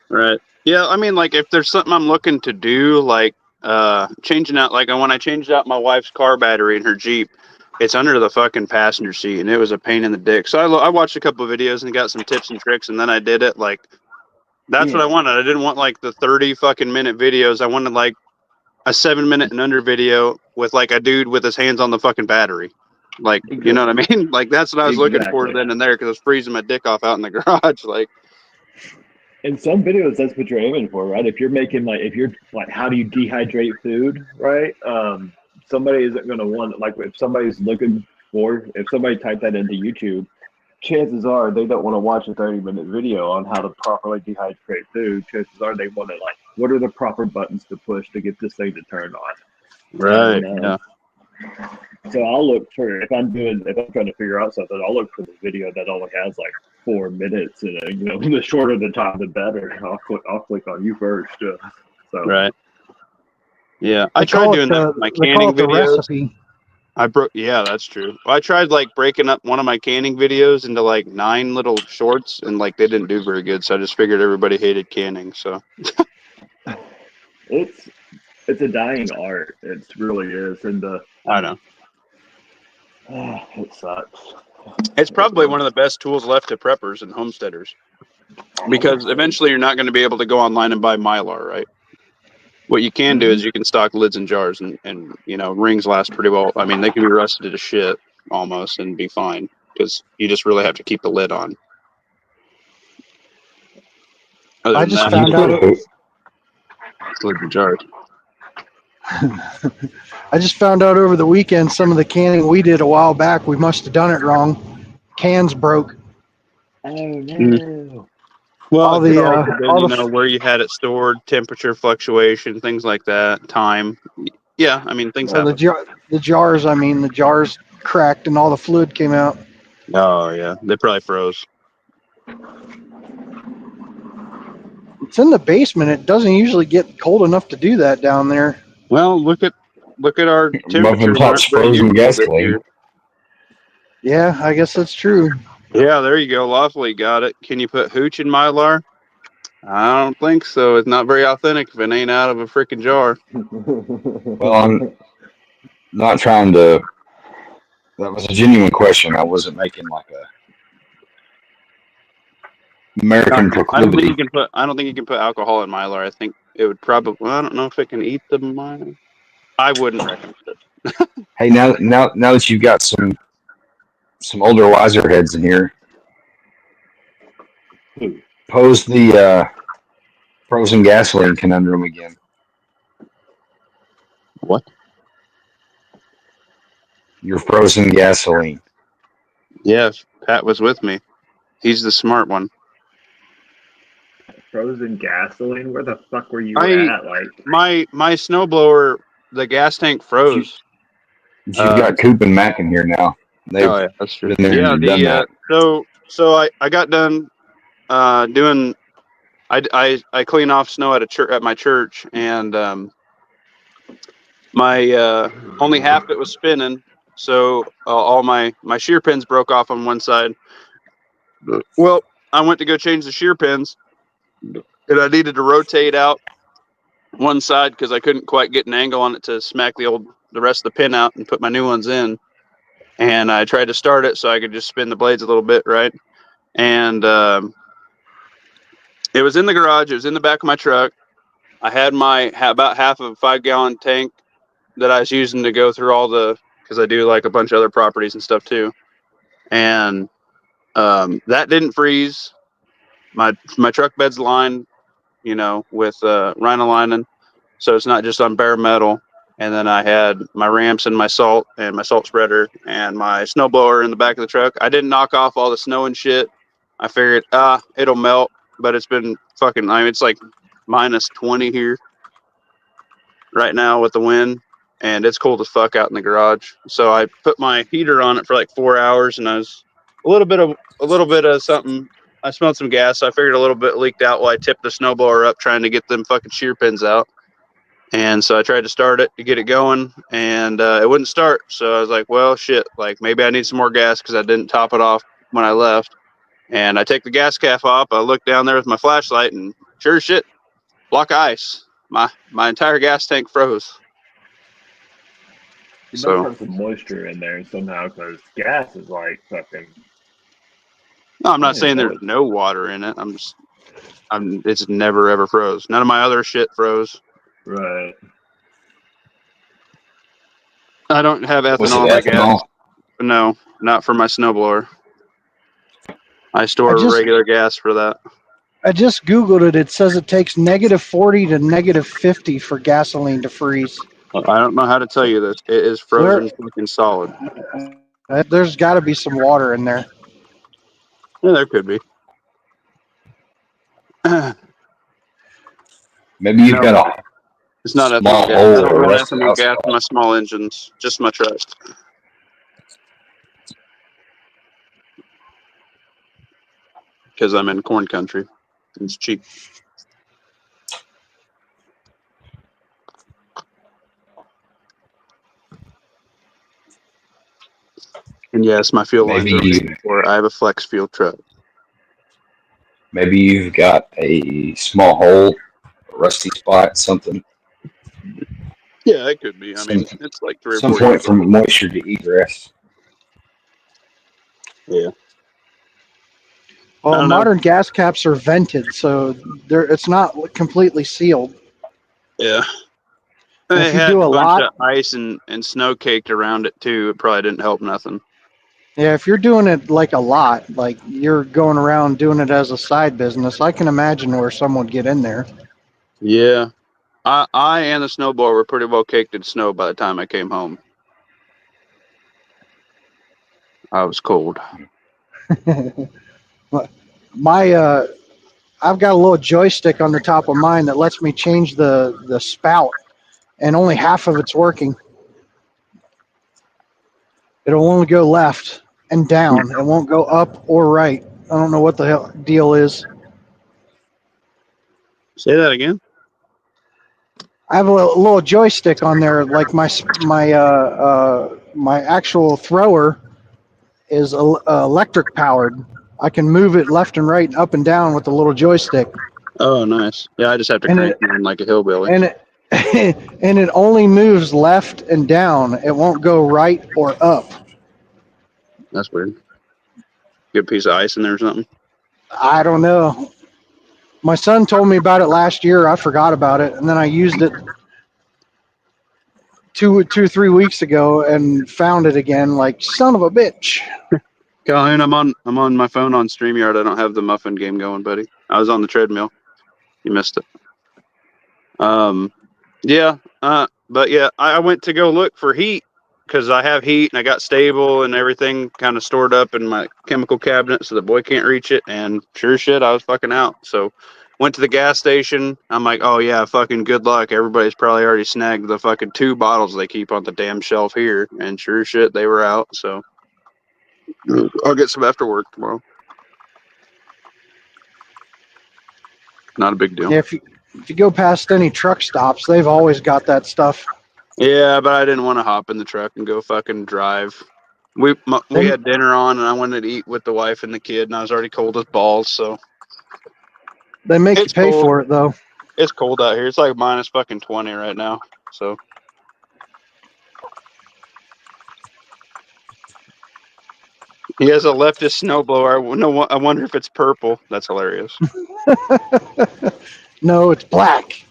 Right. Yeah, I mean, like if there's something I'm looking to do, like changing out, like when I changed out my wife's car battery in her Jeep, it's under the fucking passenger seat, and it was a pain in the dick. So I watched a couple of videos and got some tips and tricks, and then I did it. Like that's what I wanted. I didn't want like the 30 fucking minute videos. I wanted like a 7 minute and under video with like a dude with his hands on the fucking battery. Like, you know what I mean? Like that's what I was looking for Exactly. then and there, because I was freezing my dick off out in the garage. Like, In some videos, that's what you're aiming for, right? If you're making if you're like, how do you dehydrate food, right? Somebody isn't going to want, like, if somebody's looking for, if somebody typed that into YouTube, chances are they don't want to watch a 30-minute video on how to properly dehydrate food. Chances are they want to, like, what are the proper buttons to push to get this thing to turn on? right. And, Yeah. so I'll look for, if I'm trying to figure out something, I'll look for the video that only has like 4 minutes, and you know, the shorter the time, the better. I'll click on you first. So Right. Yeah. I They tried call it doing that with my they call canning it the videos. recipe. Yeah, that's true. Well, I tried like breaking up one of my canning videos into like 9 little shorts, and like they didn't do very good. So I just figured everybody hated canning. So it's a dying art. It really is, and I know. it sucks. It's probably one of the best tools left to preppers and homesteaders, because eventually you're not going to be able to go online and buy Mylar, right? What you can do is you can stock lids and jars, and you know, rings last pretty well. I mean, they can be rusted to shit almost and be fine, because you just really have to keep the lid on. Other I than just that, found out. lids and jars. I just found out over the weekend some of the canning we did a while back. We must have done it wrong. Cans broke. Oh no! Well, All it could the have also been, all you the know, where you had it stored, temperature fluctuation, things like that, time. Yeah, I mean, things well, happen. the jars. I mean, the jars cracked and all the fluid came out. Oh yeah, they probably froze. It's in the basement. It doesn't usually get cold enough to do that down there. Well, look at our Muffin temperatures Top's aren't very frozen useful this gasoline. year. Yeah, I guess that's true. Yeah, there you go. Lawfully got it. Can you put hooch in Mylar? I don't think so. It's not very authentic if it ain't out of a freaking jar. Well, I'm not trying to. That was a genuine question. I wasn't making like a American I don't think proclivity. you can put. I don't think you can put alcohol in Mylar. I think it would probably. Well, I don't know if it can eat the Mylar. I wouldn't recommend it. Hey, now that you've got some older wiser heads in here, pose the frozen gasoline conundrum again. What? Your frozen gasoline. Yes, Pat was with me. He's the smart one. Frozen gasoline? Where the fuck were you at? Like, my snowblower, the gas tank froze. You've got Coop and Mac in here now. They've Oh yeah, that's true. been there Yeah, and done that. so I got done doing. I clean off snow at a church at my church, and my only half of it was spinning, so all my shear pins broke off on one side. Well, I went to go change the shear pins, and I needed to rotate out one side because I couldn't quite get an angle on it to smack the rest of the pin out and put my new ones in. And I tried to start it so I could just spin the blades a little bit, right? And it was in the garage. It was in the back of my truck. I had about half of a 5-gallon tank that I was using to go through because I do like a bunch of other properties and stuff too. And that didn't freeze. My truck bed's lined, with Rhino lining, so it's not just on bare metal. And then I had my ramps and my salt spreader and my snowblower in the back of the truck. I didn't knock off all the snow and shit. I figured, it'll melt, but it's been fucking, it's like minus 20 here right now with the wind, and it's cold as fuck out in the garage. So I put my heater on it for like 4 hours, and I was a little bit of something. I smelled some gas, so I figured a little bit leaked out while I tipped the snowblower up trying to get them fucking shear pins out. And so I tried to start it to get it going, and it wouldn't start. So I was like, well, shit, like maybe I need some more gas because I didn't top it off when I left. And I take the gas cap off. I look down there with my flashlight, and sure as shit, block of ice. My entire gas tank froze. You So- must have some moisture in there somehow because gas is like fucking. No, I'm not saying there's no water in it. It's never ever froze. None of my other shit froze. Right. I don't have Was ethanol in it my gas. ethanol? No, not for my snowblower. I store I just- regular gas for that. I just Googled it. It says it takes -40 to -50 for gasoline to freeze. I don't know how to tell you this. It is frozen fucking solid. There's got to be some water in there. Yeah, there could be. Maybe you've got a It's not Small ethanol gas. hole I don't or run rusted ethanol gas asphalt. in my small engines, just my truck. Because I'm in corn country. It's cheap. And yes, my fuel lines Maybe I have a flex fuel truck. maybe you've got a small hole, a rusty spot, something. Yeah, it could be. I mean, it's like 3 or Some 4 point years. from moisture to egress. Yeah. I Well, don't know. modern gas caps are vented, so it's not completely sealed. Yeah. If It you had do a a bunch lot- of ice and snow caked around it too. It probably didn't help nothing. Yeah, if you're doing it like a lot, like you're going around doing it as a side business, I can imagine where someone would get in there. Yeah. I and the snowblower were pretty well caked in snow by the time I came home. I was cold. I've got a little joystick on the top of mine that lets me change the spout, and only half of it's working. It'll only go left and down. It won't go up or right. I don't know what the hell deal is. Say that again. I have a little joystick on there, like my actual thrower is electric powered. I can move it left and right, up and down with the little joystick, Oh, nice. Yeah, I just have to And crank it in like a hillbilly. and it and it only moves left and down. It won't go right or up. That's weird. Good piece of ice in there or something. I don't know. My son told me about it last year. I forgot about it, and then I used it two, 3 weeks ago and found it again. Like, son of a bitch. Calhoun, I'm on my phone on StreamYard. I don't have the muffin game going, buddy. I was on the treadmill. You missed it. Yeah. But yeah, I went to go look for heat because I have heat and I got stable and everything kind of stored up in my chemical cabinet so the boy can't reach it. And sure as shit, I was fucking out. So went to the gas station. I'm like, oh yeah, fucking good luck. Everybody's probably already snagged the fucking 2 bottles they keep on the damn shelf here. And sure as shit, they were out. So I'll get some after work tomorrow. Not a big deal. Yeah, if you go past any truck stops, they've always got that stuff. Yeah, but I didn't want to hop in the truck and go fucking drive. We had dinner on, and I wanted to eat with the wife and the kid, and I was already cold as balls. So They make you it's pay cold. for it though. It's cold out here. It's like minus fucking 20 right now. So he has a leftist snowblower. I wonder if it's purple. That's hilarious. No, it's black.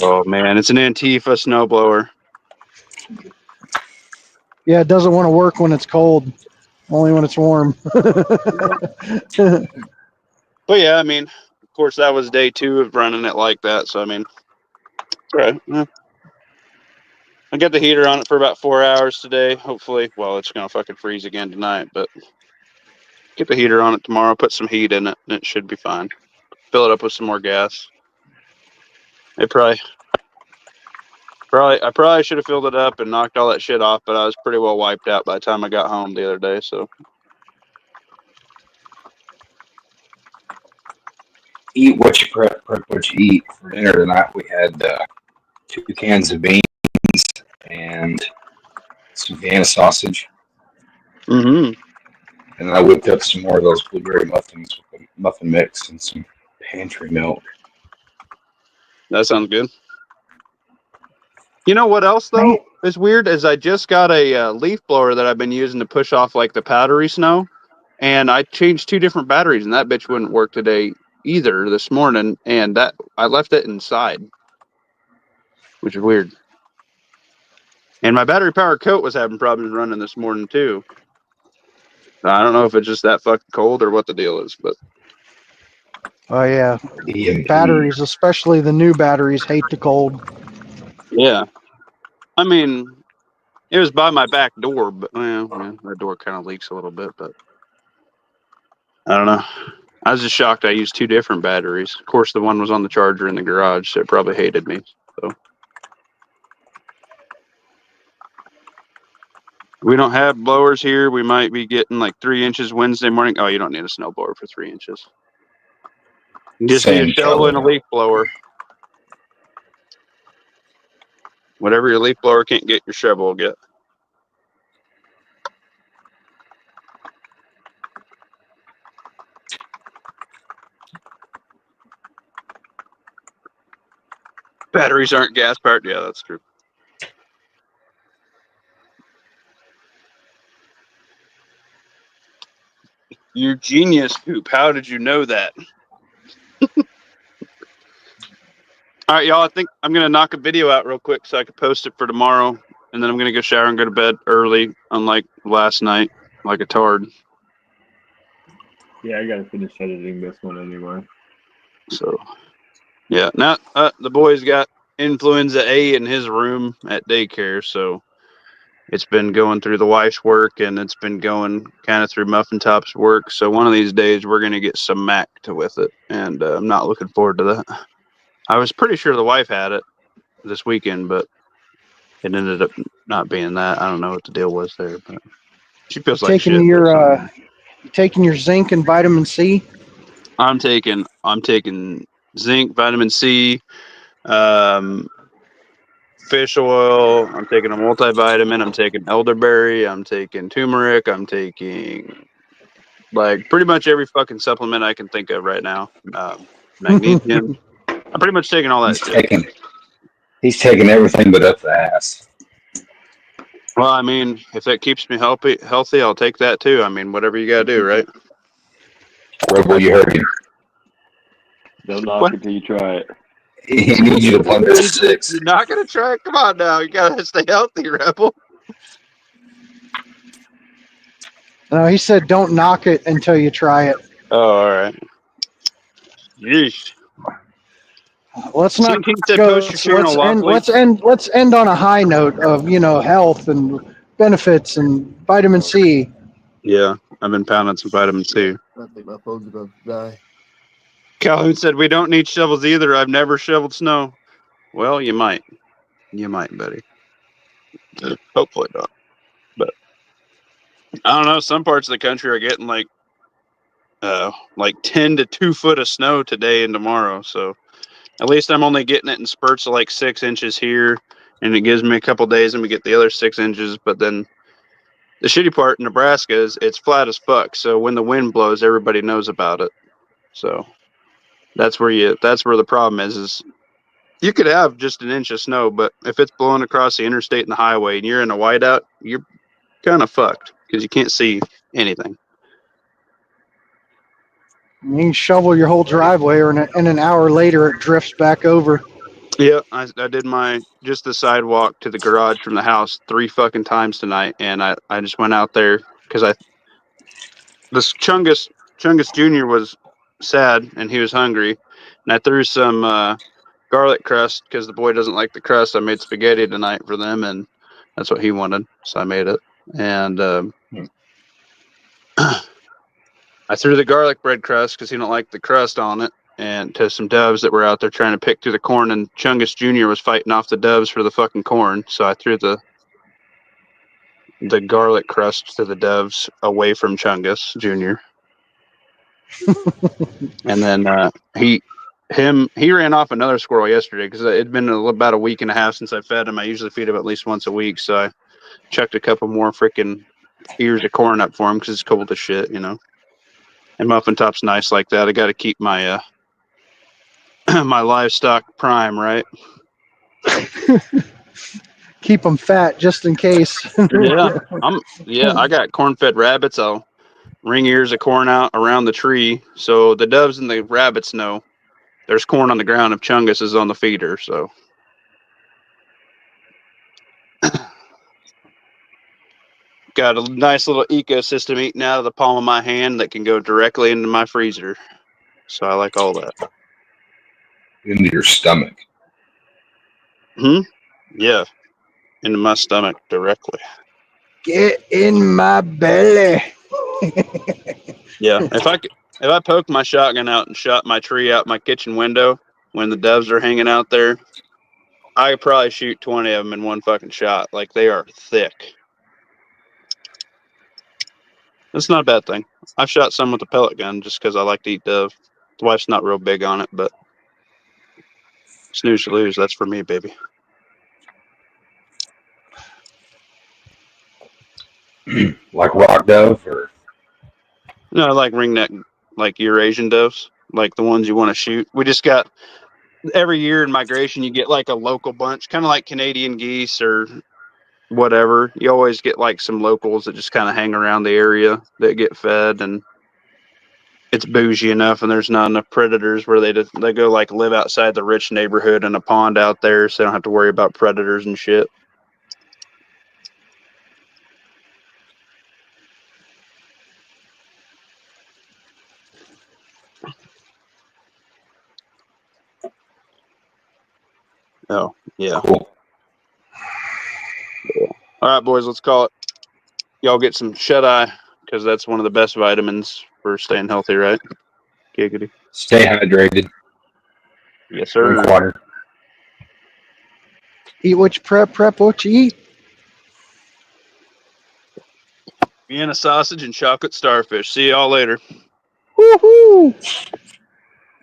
Oh man, it's an Antifa snowblower. Yeah, it doesn't want to work when it's cold. Only when it's warm. But yeah, I mean, of course, that was day 2 of running it like that. So I mean, right. Yeah. I got the heater on it for about 4 hours today. Hopefully, well, it's gonna fucking freeze again tonight, but get the heater on it tomorrow. Put some heat in it, and it should be fine. Fill it up with some more gas. I probably should have filled it up and knocked all that shit off, but I was pretty well wiped out by the time I got home the other day. So Eat what you prep what you eat. For dinner tonight, we had 2 cans of beans and some Vienna sausage. mm-hmm. And then I whipped up some more of those blueberry muffins with a muffin mix and some pantry milk. That sounds good. You know what else though is weird is I just got a leaf blower that I've been using to push off like the powdery snow, and I changed 2 different batteries, and that bitch wouldn't work today either this morning, and that I left it inside, which is weird. And my battery powered coat was having problems running this morning too. I don't know if it's just that fucking cold or what the deal is, but Oh yeah, EMP. batteries, especially the new batteries, hate the cold. yeah. I mean, it was by my back door, but that door kind of leaks a little bit, but I don't know. I was just shocked I used 2 different batteries. Of course, the one was on the charger in the garage, so it probably hated me. So we don't have blowers here. We might be getting like 3 inches Wednesday morning. Oh, you don't need a snow blower for 3 inches. You just need a Same shovel and a color. leaf blower. Whatever your leaf blower can't get, your shovel will get. Batteries aren't gas powered. Yeah, that's true. You genius, Coop. How did you know that? All right, y'all. I think I'm going to knock a video out real quick so I can post it for tomorrow. And then I'm going to go shower and go to bed early, unlike last night, like a tard. Yeah, I gotta finish editing this one anyway. So, yeah. Now, the boy's got influenza A in his room at daycare. So it's been going through the wife's work, and it's been going kind of through Muffin Top's work. So one of these days, we're going to get some Mac to with it. And I'm not looking forward to that. I was pretty sure the wife had it this weekend, but it ended up not being that. I don't know what the deal was there, but she feels like shit. Taking your zinc and vitamin C. I'm taking zinc, vitamin C, fish oil. I'm taking a multivitamin. I'm taking elderberry. I'm taking turmeric. I'm taking like pretty much every fucking supplement I can think of right now. Magnesium. I'm pretty much taking all that shit. He's taking everything but up the ass. Well, I mean, if that keeps me healthy, I'll take that too. I mean, whatever you gotta do, right? Rebel, you heard him. Don't knock it till you try it. He needs you to plunge to 6. You're not gonna try it? Come on now. You gotta stay healthy, Rebel. No, he said don't knock it until you try it. Oh, all right. Yeesh. Let's not He said go. post your channel, Let's end on a high note of health and benefits and vitamin C. Yeah, I've been pounding some vitamin C. I think my phone's about to die. Calhoun said we don't need shovels either. I've never shoveled snow. Well, you might. You might, buddy. Hopefully not. But I don't know. Some parts of the country are getting like like 10 to 2 foot of snow today and tomorrow. So at least I'm only getting it in spurts of like 6 inches here, and it gives me a couple days and we get the other 6 inches. But then the shitty part in Nebraska is it's flat as fuck. So when the wind blows, everybody knows about it. So that's where the problem is you could have just an inch of snow, but if it's blowing across the interstate and the highway and you're in a whiteout, you're kind of fucked because you can't see anything. You can shovel your whole driveway, and an hour later it drifts back over. Yeah, I did just the sidewalk to the garage from the house 3 fucking times tonight, and I just went out there because this Chungus Jr. was sad and he was hungry, and I threw some garlic crust because the boy doesn't like the crust. I made spaghetti tonight for them, and that's what he wanted, so I made it. And I threw the garlic bread crust because he don't like the crust on it, and to some doves that were out there trying to pick through the corn, and Chungus Jr. was fighting off the doves for the fucking corn, so I threw the garlic crust to the doves away from Chungus Jr. And then he ran off another squirrel yesterday because it'd been about a week and a half since I fed him. I usually feed him at least once a week, so I chucked a couple more freaking ears of corn up for him because it's cold as shit, you know. And Muffin Top's nice like that. I got to keep my my livestock prime, right? Keep them fat just in case. Yeah, I got corn-fed rabbits. I'll wring ears of corn out around the tree so the doves and the rabbits know there's corn on the ground if Chungus is on the feeder. So got a nice little ecosystem eating out of the palm of my hand that can go directly into my freezer. So I like all that. Into your stomach. Yeah, into my stomach directly. Get in my belly. Yeah, if I poked my shotgun out and shot my tree out my kitchen window when the doves are hanging out there, I could probably shoot 20 of them in one fucking shot. Like, they are thick. That's not a bad thing. I've shot some with a pellet gun just because I like to eat dove. The wife's not real big on it, but snooze to lose. That's for me, baby. Like rock dove or No, I like ringneck, like Eurasian doves, like the ones you want to shoot. We just got, every year in migration, you get like a local bunch, kind of like Canadian geese or whatever. You always get like some locals that just kind of hang around the area that get fed, and it's bougie enough and there's not enough predators where they go like live outside the rich neighborhood in a pond out there, so they don't have to worry about predators and shit. Oh, yeah. cool. All right, boys, let's call it. Y'all get some shut-eye because that's one of the best vitamins for staying healthy, right? Giggity. Stay hydrated. Yes, sir. Drink water. Eat what you prep what you eat. Vienna sausage and chocolate starfish. See y'all later. Woohoo!